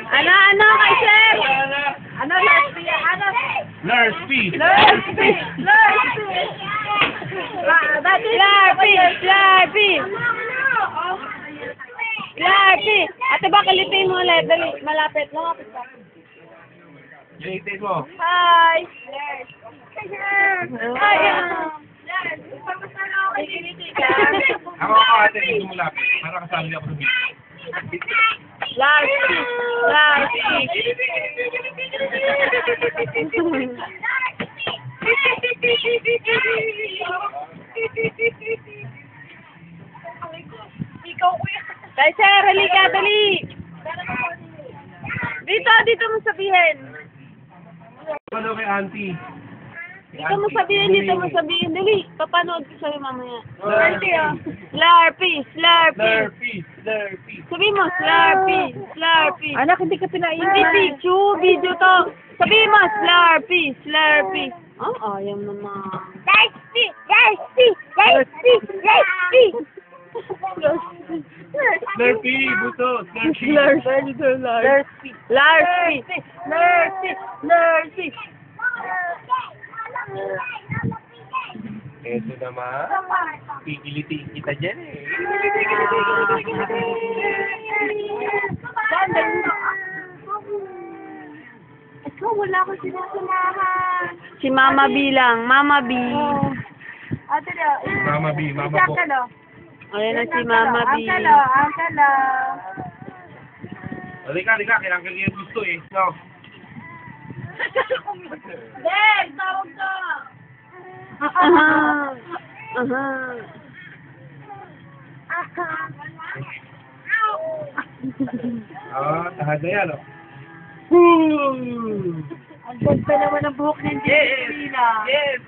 Ano, kay Sir? Ano, Larspy? Larspy. Larspy! Ate ba, kalipin mo ulit. Dali, malapit. Lumapit ka. Ginitin mo. Hi! Ako ate, dito mo lapit. Para kasali ako sa video. Larspy! Kay Sir, halika, dali! Dito mo sabihin. Ano kay auntie? Dito mo sabihin, dali. Papanood ko sa'yo mamaya. Larspy. Slurpee. Larspy. Sabihin mo, Slurpee. Anak, hindi ka pinainin. Hindi picture, video to. Sabihin mo, Slurpee. Oh, ayaw naman. Larspy. Larspy, buto. Larspy. Ito naman. Pigilitin kita dyan eh. Ikaw, wala ko sinasamahan. Si Mama B lang. Mama B. Ate na. Mama B, mama po. Ayan na si Mama B. Angkalo. Halika. Kailangan yung gusto eh. No. Dek, tawag ka. Aha. Tahad na yan oh. Ang ganda naman ang buhok ng Jelena. Yes.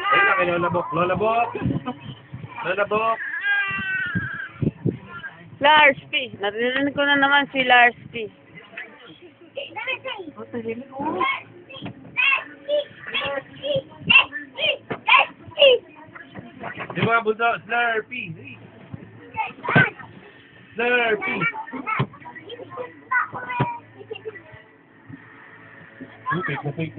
Ayun na kay Lola Bok. Larspy. Narinig ko na naman si Larspy. Di ba buto? Slurpee. Fake na fake.